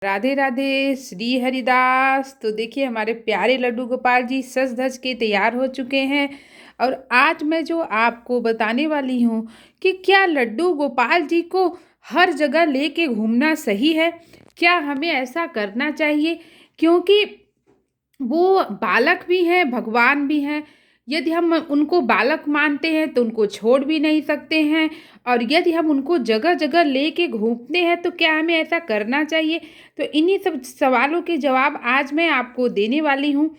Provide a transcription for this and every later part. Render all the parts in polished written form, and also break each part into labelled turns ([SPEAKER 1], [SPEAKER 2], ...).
[SPEAKER 1] राधे राधे श्री हरिदास। तो देखिए हमारे प्यारे लड्डू गोपाल जी सज धज के तैयार हो चुके हैं। और आज मैं जो आपको बताने वाली हूँ कि क्या लड्डू गोपाल जी को हर जगह लेके घूमना सही है। क्या हमें ऐसा करना चाहिए, क्योंकि वो बालक भी हैं, भगवान भी हैं। यदि हम उनको बालक मानते हैं तो उनको छोड़ भी नहीं सकते हैं, और यदि हम उनको जगह जगह लेके घूमते हैं तो क्या हमें ऐसा करना चाहिए। तो इन्हीं सब सवालों के जवाब आज मैं आपको देने वाली हूँ।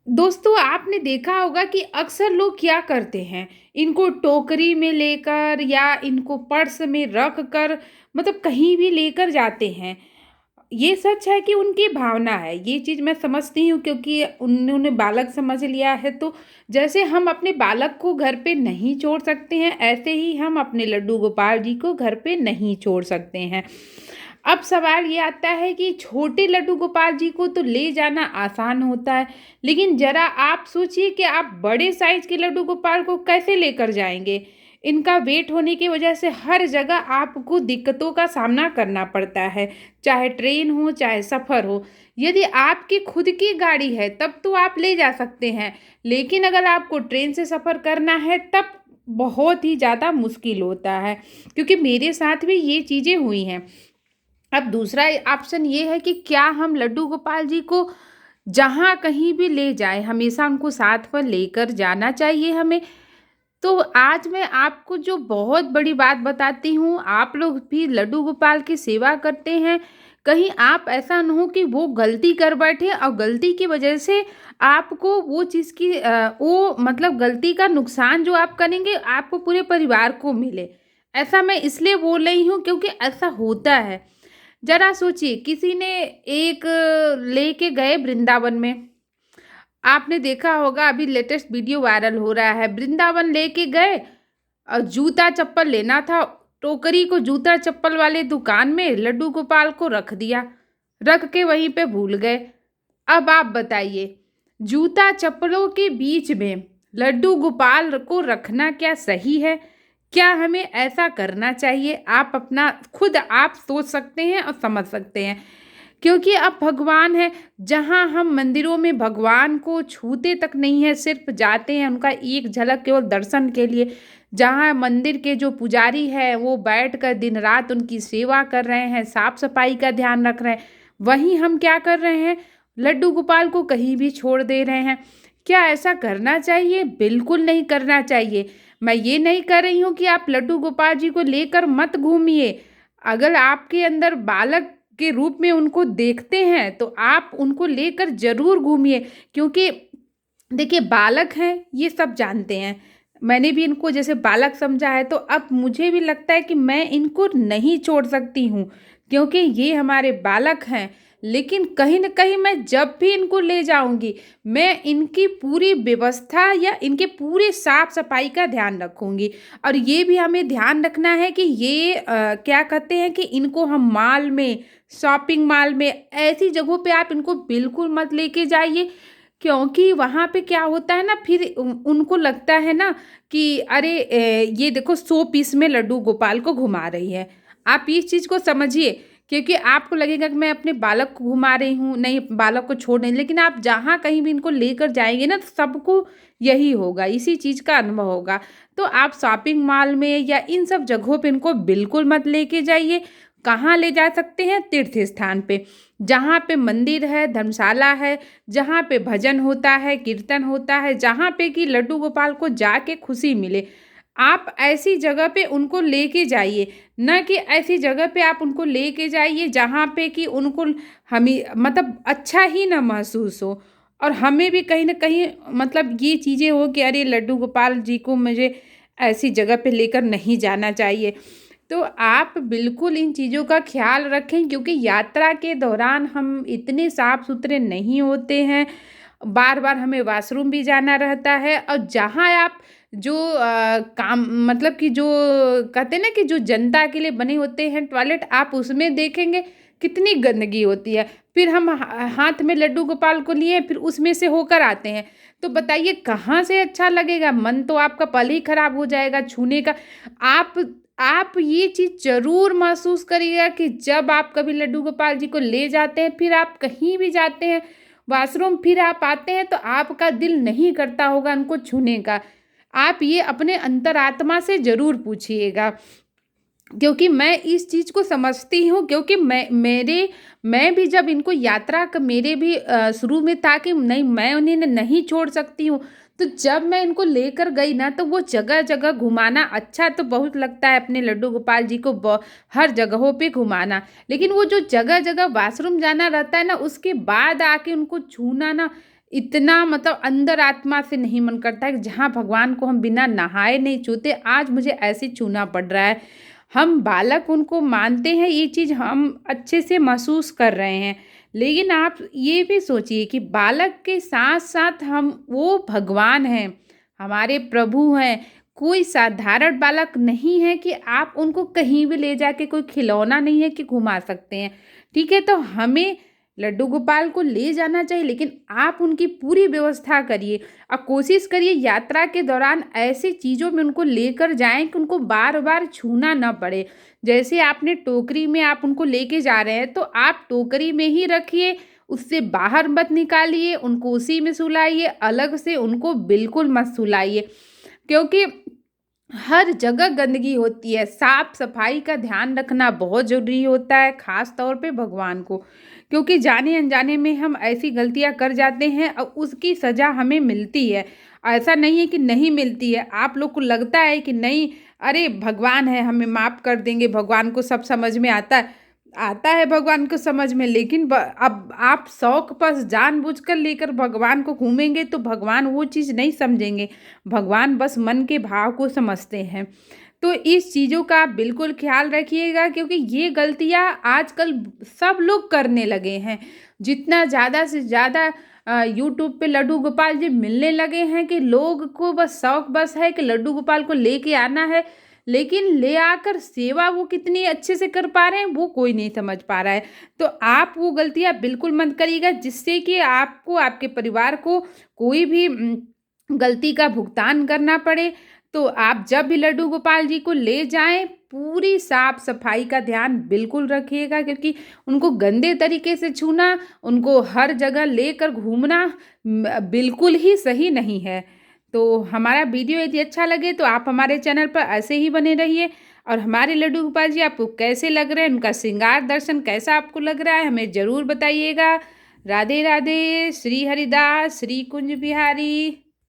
[SPEAKER 1] दोस्तों, आपने देखा होगा कि अक्सर लोग क्या करते हैं, इनको टोकरी में लेकर या इनको पर्स में रख कर मतलब कहीं भी लेकर जाते हैं। ये सच है कि उनकी भावना है, ये चीज़ मैं समझती हूँ, क्योंकि उन्होंने बालक समझ लिया है। तो जैसे हम अपने बालक को घर पे नहीं छोड़ सकते हैं, ऐसे ही हम अपने लड्डू गोपाल जी को घर पे नहीं छोड़ सकते हैं। अब सवाल ये आता है कि छोटे लड्डू गोपाल जी को तो ले जाना आसान होता है, लेकिन ज़रा आप सोचिए कि आप बड़े साइज के लड्डू गोपाल को कैसे लेकर जाएंगे। इनका वेट होने की वजह से हर जगह आपको दिक्कतों का सामना करना पड़ता है, चाहे ट्रेन हो चाहे सफ़र हो। यदि आपकी खुद की गाड़ी है तब तो आप ले जा सकते हैं, लेकिन अगर आपको ट्रेन से सफ़र करना है तब बहुत ही ज़्यादा मुश्किल होता है, क्योंकि मेरे साथ भी ये चीज़ें हुई हैं। अब दूसरा ऑप्शन ये है कि क्या हम लड्डू गोपाल जी को जहाँ कहीं भी ले जाएं, हमेशा उनको साथ पर लेकर जाना चाहिए हमें। तो आज मैं आपको जो बहुत बड़ी बात बताती हूँ, आप लोग भी लड्डू गोपाल की सेवा करते हैं, कहीं आप ऐसा ना हो कि वो गलती कर बैठे और गलती की वजह से आपको वो चीज़ की वो मतलब गलती का नुकसान जो आप करेंगे आपको पूरे परिवार को मिले। ऐसा मैं इसलिए बोल रही हूँ क्योंकि ऐसा होता है। जरा सोचिए, किसी ने एक लेके गए वृंदावन में। आपने देखा होगा, अभी लेटेस्ट वीडियो वायरल हो रहा है, वृंदावन लेके गए और जूता चप्पल लेना था। टोकरी को जूता चप्पल वाले दुकान में लड्डू गोपाल को रख दिया, रख के वहीं पे भूल गए। अब आप बताइए, जूता चप्पलों के बीच में लड्डू गोपाल को रखना क्या सही है? क्या हमें ऐसा करना चाहिए? आप अपना खुद आप सोच सकते हैं और समझ सकते हैं, क्योंकि अब भगवान है, जहाँ हम मंदिरों में भगवान को छूते तक नहीं है, सिर्फ जाते हैं उनका एक झलक केवल दर्शन के लिए। जहाँ मंदिर के जो पुजारी है वो बैठ कर दिन रात उनकी सेवा कर रहे हैं, साफ सफाई का ध्यान रख रहे हैं, वहीं हम क्या कर रहे हैं, लड्डू गोपाल को कहीं भी छोड़ दे रहे हैं। क्या ऐसा करना चाहिए? बिल्कुल नहीं करना चाहिए। मैं ये नहीं कर रही हूँ कि आप लड्डू गोपाल जी को लेकर मत घूमिए। अगर आपके अंदर बालक के रूप में उनको देखते हैं तो आप उनको लेकर जरूर घूमिए, क्योंकि देखिए बालक हैं, ये सब जानते हैं। मैंने भी इनको जैसे बालक समझा है, तो अब मुझे भी लगता है कि मैं इनको नहीं छोड़ सकती हूँ, क्योंकि ये हमारे बालक हैं। लेकिन कहीं न कहीं मैं जब भी इनको ले जाऊंगी, मैं इनकी पूरी व्यवस्था या इनके पूरे साफ सफाई का ध्यान रखूंगी। और ये भी हमें ध्यान रखना है कि ये क्या कहते हैं कि इनको हम मॉल में, शॉपिंग मॉल में, ऐसी जगहों पे आप इनको बिल्कुल मत लेके जाइए, क्योंकि वहाँ पे क्या होता है ना, फिर उनको लगता है ना कि अरे ये देखो 100 पीस में लड्डू गोपाल को घुमा रही है। आप इस चीज़ को समझिए, क्योंकि आपको लगेगा कि मैं अपने बालक को घुमा रही हूँ, नहीं बालक को छोड़ नहीं, लेकिन आप जहाँ कहीं भी इनको लेकर जाएंगे ना तो सबको यही होगा, इसी चीज़ का अनुभव होगा। तो आप शॉपिंग मॉल में या इन सब जगहों पे इनको बिल्कुल मत लेके जाइए। कहाँ ले जा सकते हैं? तीर्थ स्थान पे, जहाँ पे मंदिर है, धर्मशाला है, जहाँ पे भजन होता है, कीर्तन होता है, जहाँ पे कि लड्डू गोपाल को जाके खुशी मिले, आप ऐसी जगह पे उनको लेके जाइए। न कि ऐसी जगह पे आप उनको लेके जाइए जहाँ पे कि उनको हमें मतलब अच्छा ही ना महसूस हो, और हमें भी कहीं ना कहीं मतलब ये चीज़ें हो कि अरे लड्डू गोपाल जी को मुझे ऐसी जगह पे लेकर नहीं जाना चाहिए। तो आप बिल्कुल इन चीज़ों का ख्याल रखें, क्योंकि यात्रा के दौरान हम इतने साफ सुथरे नहीं होते हैं, बार बार हमें वॉशरूम भी जाना रहता है। और जहाँ आप जो काम मतलब कि जो कहते हैं ना कि जो जनता के लिए बने होते हैं टॉयलेट, आप उसमें देखेंगे कितनी गंदगी होती है। फिर हम हाथ में लड्डू गोपाल को लिए फिर उसमें से होकर आते हैं, तो बताइए कहाँ से अच्छा लगेगा? मन तो आपका पल ही खराब हो जाएगा छूने का। आप आप ये चीज़ ज़रूर महसूस करिएगा कि जब आप कभी लड्डू गोपाल जी को ले जाते हैं, फिर आप कहीं भी जाते हैं, वॉशरूम फिर आप आते हैं, तो आपका दिल नहीं करता होगा उनको छूने का। आप ये अपने अंतरात्मा से ज़रूर पूछिएगा। क्योंकि मैं इस चीज़ को समझती हूँ, क्योंकि मैं भी जब इनको यात्रा क मेरे भी शुरू में था कि नहीं, मैं उन्हें नहीं छोड़ सकती हूँ। तो जब मैं इनको लेकर गई ना, तो वो जगह-जगह घुमाना अच्छा तो बहुत लगता है अपने लड्डू गोपाल जी को हर जगहों पे घुमाना। लेकिन वो जो जगह-जगह वॉशरूम जाना रहता है ना, उसके बाद आके उनको छूना ना, इतना मतलब अंदर आत्मा से नहीं मन करता है कि जहाँ भगवान को हम बिना नहाए नहीं छूते, आज मुझे ऐसे छूना पड़ रहा है। हम बालक उनको मानते हैं, ये चीज़ हम अच्छे से महसूस कर रहे हैं। लेकिन आप ये भी सोचिए कि बालक के साथ-साथ हम वो भगवान हैं, हमारे प्रभु हैं। कोई साधारण बालक नहीं है कि आप उनको कहीं भी ले जाके, कोई खिलौना नहीं है कि घुमा सकते हैं। ठीक है? तो हमें लड्डू गोपाल को ले जाना चाहिए, लेकिन आप उनकी पूरी व्यवस्था करिए और कोशिश करिए यात्रा के दौरान ऐसी चीज़ों में उनको लेकर जाएँ कि उनको बार-बार छूना ना पड़े। जैसे आपने टोकरी में आप उनको लेके जा रहे हैं, तो आप टोकरी में ही रखिए, उससे बाहर मत निकालिए, उनको उसी में सुलाइए, अलग से उनको बिल्कुल मत सुलाइए। क्योंकि हर जगह गंदगी होती है, साफ-सफाई का ध्यान रखना बहुत ज़रूरी होता है, ख़ास तौर पे भगवान को। क्योंकि जाने-अनजाने में हम ऐसी गलतियाँ कर जाते हैं और उसकी सज़ा हमें मिलती है। ऐसा नहीं है कि नहीं मिलती है, आप लोग को लगता है कि नहीं, अरे भगवान है, हमें माफ़ कर देंगे, भगवान को सब समझ में आता है। आता है भगवान को समझ में, लेकिन अब आप शौक बस जानबूझकर लेकर भगवान को घूमेंगे, तो भगवान वो चीज़ नहीं समझेंगे। भगवान बस मन के भाव को समझते हैं। तो इस चीज़ों का आप बिल्कुल ख़्याल रखिएगा, क्योंकि ये गलतियाँ आजकल सब लोग करने लगे हैं। जितना ज़्यादा से ज़्यादा यूट्यूब पे लड्डू गोपाल जी मिलने लगे हैं कि लोग को बस शौक बस है कि लड्डू गोपाल को लेके आना है, लेकिन ले आकर सेवा वो कितनी अच्छे से कर पा रहे हैं, वो कोई नहीं समझ पा रहा है। तो आप वो गलतियाँ बिल्कुल मत करिएगा, जिससे कि आपको, आपके परिवार को कोई भी गलती का भुगतान करना पड़े। तो आप जब भी लड्डू गोपाल जी को ले जाएँ, पूरी साफ-सफाई का ध्यान बिल्कुल रखिएगा, क्योंकि उनको गंदे तरीके से छूना, उनको हर जगह लेकर घूमना बिल्कुल ही सही नहीं है। तो हमारा वीडियो यदि अच्छा लगे तो आप हमारे चैनल पर ऐसे ही बने रहिए, और हमारे लड्डू गोपाल जी आपको कैसे लग रहे हैं, उनका श्रृंगार दर्शन कैसा आपको लग रहा है, हमें ज़रूर बताइएगा। राधे राधे, श्री हरिदास, श्री कुंज बिहारी।